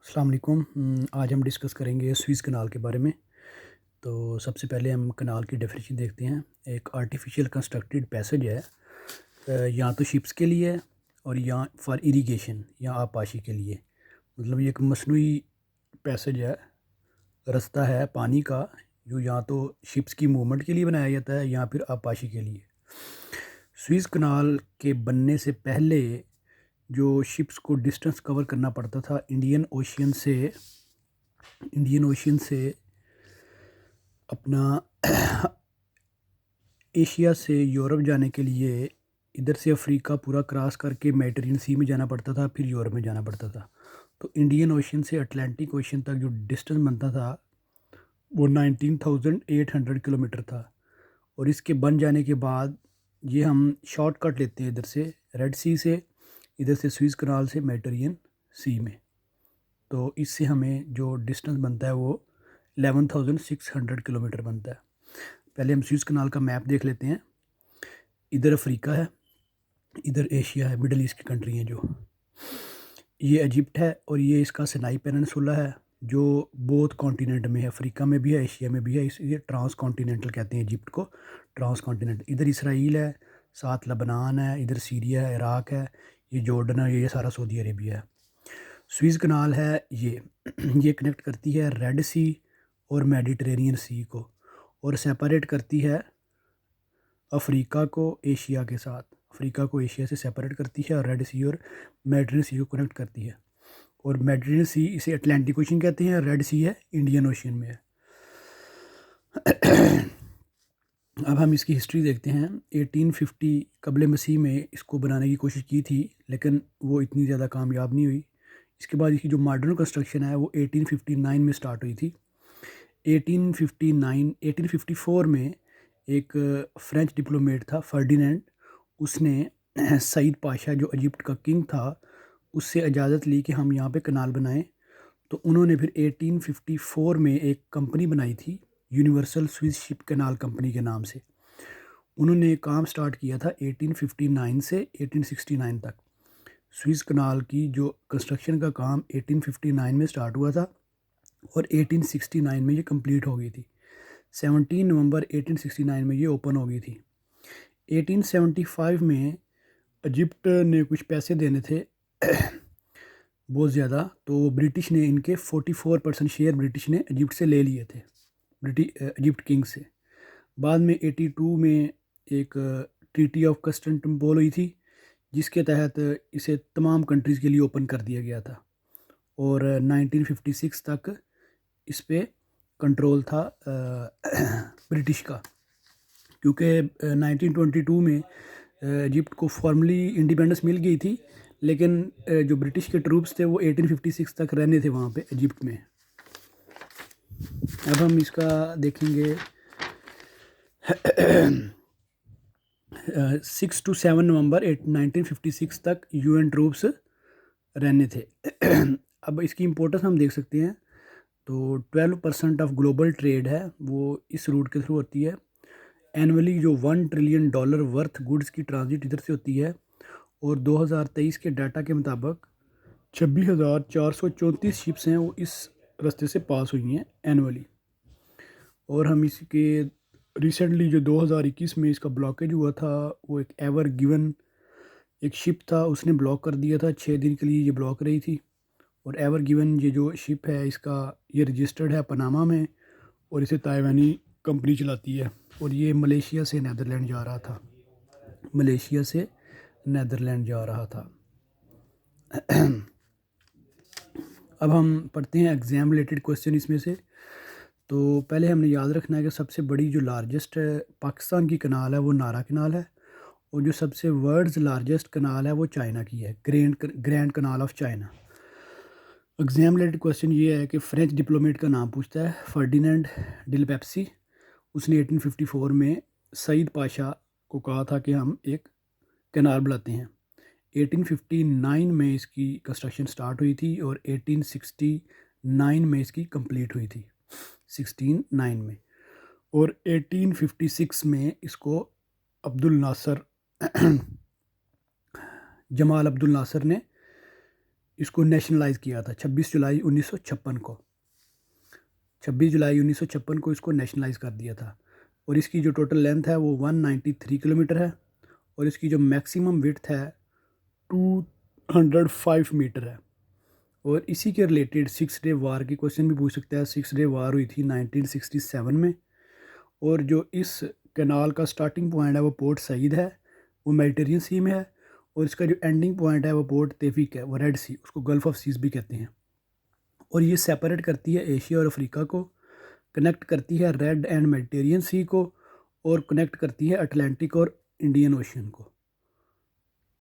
अस्सलाम वालेकुम। आज हम डिस्कस करेंगे स्विस कनाल के बारे में। तो सबसे पहले हम कनाल की डेफिनेशन देखते हैं। एक आर्टिफिशियल कंस्ट्रक्टेड पैसेज है, या तो शिप्स के लिए है और या फॉर इरिगेशन या आबपाशी के लिए। मतलब ये एक मसनूई पैसेज है, रास्ता है पानी का, जो या तो शिप्स की मूवमेंट के लिए बनाया जाता है या फिर आबपाशी के लिए। स्विस कनाल के बनने से पहले जो शिप्स को डिस्टेंस कवर करना पड़ता था इंडियन ओशियन से अपना एशिया से यूरोप जाने के लिए इधर से अफ्रीका पूरा क्रॉस करके मेडिटेरेनियन सी में जाना पड़ता था, फिर यूरोप में जाना पड़ता था। तो इंडियन ओशन से अटलांटिक ओशन तक जो डिस्टेंस बनता था वो 19,800 किलोमीटर था। और इसके बन जाने के बाद ये हम शॉर्टकट लेते हैं इधर से रेड सी से, इधर से स्विस कनाल से मेडिटेरेनियन सी में। तो इससे हमें जो डिस्टेंस बनता है वो 11,600 किलोमीटर बनता है। पहले हम स्विस कनाल का मैप देख लेते हैं। इधर अफ्रीका है, इधर एशिया है, मिडल ईस्ट की कंट्री हैं जो। ये इजिप्ट है और ये इसका सिनाई पेनिनसुला है जो बोथ कॉन्टिनेंट में है, अफ्रीका में भी है, एशिया में भी है। इसलिए ट्रांस कॉन्टिनेंटल कहते हैं इजिप्ट को, ट्रांस कॉन्टिनेंट। इधर इसराइल है, साथ लबनान है, इधर सीरिया है, इराक है, ये जॉर्डन है, ये सारा सऊदी अरेबिया है। स्विस कनाल है ये कनेक्ट करती है रेड सी और मेडिटेरेनियन सी को, और सेपरेट करती है अफ्रीका को एशिया के साथ। अफ्रीका को एशिया से सेपरेट करती है और रेड सी और मेडिटेरेनियन सी को कनेक्ट करती है। और मेडिटेरेनियन सी इसे अटलांटिक ओशन कहते हैं, रेड सी है इंडियन ओशन में है। अब हम इसकी हिस्ट्री देखते हैं। 1850 कबल मसीह में इसको बनाने की कोशिश की थी, लेकिन वो इतनी ज़्यादा कामयाब नहीं हुई। इसके बाद इसकी जो मॉडर्न कंस्ट्रक्शन है वो 1859 में स्टार्ट हुई थी। 1854 में एक फ्रेंच डिप्लोमेट था फर्डिनेंड, उसने सईद पाशा जो इजिप्ट का किंग था उससे इजाज़त ली कि हम यहाँ पे कनाल बनाएं। तो उन्होंने फिर 1854 में एक कंपनी बनाई थी, यूनिवर्सल स्विस शिप कनाल कंपनी के नाम से। उन्होंने काम स्टार्ट किया था 1859 से 1869 तक। स्विस कनाल की जो कंस्ट्रक्शन का काम 1859 में स्टार्ट हुआ था और 1869 में ये कंप्लीट हो गई थी। 17 नवंबर 1869 में ये ओपन हो गई थी। 1875 में इजिप्ट ने कुछ पैसे देने थे बहुत ज़्यादा, तो ब्रिटिश ने इनके 44% शेयर ब्रिटिश ने इजिप्ट से ले लिए थे, इजिप्ट किंग से। बाद में 82 में एक ट्रीटी ऑफ कंस्टेंटिनोपल हुई थी, जिसके तहत इसे तमाम कंट्रीज़ के लिए ओपन कर दिया गया था। और 1956 तक इस पर कंट्रोल था ब्रिटिश का, क्योंकि 1922 में इजिप्ट को फॉर्मली इंडिपेंडेंस मिल गई थी, लेकिन जो ब्रिटिश के ट्रूप्स थे वो 1856 तक रहने थे वहाँ पे इजिप्ट में। अब हम इसका देखेंगे 6 to 7 नवंबर 1956 तक यूएन ट्रूप्स रहने थे। अब इसकी इम्पोर्टेंस हम देख सकते हैं। तो 12% ऑफ ग्लोबल ट्रेड है वो इस रूट के थ्रू होती है। एनुअली जो $1 ट्रिलियन वर्थ गुड्स की ट्रांजिट इधर से होती है। और 2023 के डाटा के मुताबिक 26,434 शिप्स हैं वो इस रास्ते से पास हुई हैं एनुअली। और हम इसके रिसेंटली जो 2021 में इसका ब्लॉकेज हुआ था, वो एक एवर गिवन एक शिप था, उसने ब्लॉक कर दिया था। 6 दिन के लिए ये ब्लॉक रही थी। और एवर गिवन ये जो शिप है इसका ये रजिस्टर्ड है पनामा में, और इसे ताइवानी कंपनी चलाती है। और ये मलेशिया से नैदरलैंड जा रहा था, मलेशिया से नैदरलैंड जा रहा था। अब हम पढ़ते हैं एग्ज़ाम रिलेटेड क्वेश्चन इसमें से। तो पहले हमने याद रखना है कि सबसे बड़ी जो लार्जेस्ट पाकिस्तान की कनाल है वो नारा कनाल है, और जो सबसे वर्ल्ड्स लार्जेस्ट कनाल है वो चाइना की है, grand canal of China. Exam related question ये है कि फ्रेंच डिप्लोमेट का नाम पूछता है, फर्डिनेंड डिलपेप्सी। उसने 1854 में सईद पाशा को कहा था कि हम एक कनाल बनाते हैं। 1859 में इसकी कंस्ट्रक्शन स्टार्ट हुई थी और 1869 में इसकी कंप्लीट हुई थी, 16 में। और 1856 में इसको जमाल अब्दुल नासर ने इसको नेशनलाइज किया था 26 जुलाई 1956 को। 26 जुलाई 1956 को इसको नेशनलाइज कर दिया था। और इसकी जो टोटल लेंथ है वो 193 किलोमीटर है और इसकी जो मैक्सिमम विड्थ है 205 मीटर है। और इसी के रिलेटेड 6 डे वार की क्वेश्चन भी पूछ सकता है। 6 डे वार हुई थी 1967 में। और जो इस कैनाल का स्टार्टिंग पॉइंट है वो पोर्ट सईद है, वो मेडिटेरियन सी में है। और इसका जो एंडिंग पॉइंट है वो पोर्ट तेफिक है, वो रेड सी, उसको गल्फ़ ऑफ सीज भी कहते हैं। और ये सेपरेट करती है एशिया और अफ्रीका को, कनेक्ट करती है रेड एंड मेडिटेरियन सी को, और कनेक्ट करती है अटलांटिक और इंडियन ओशन को।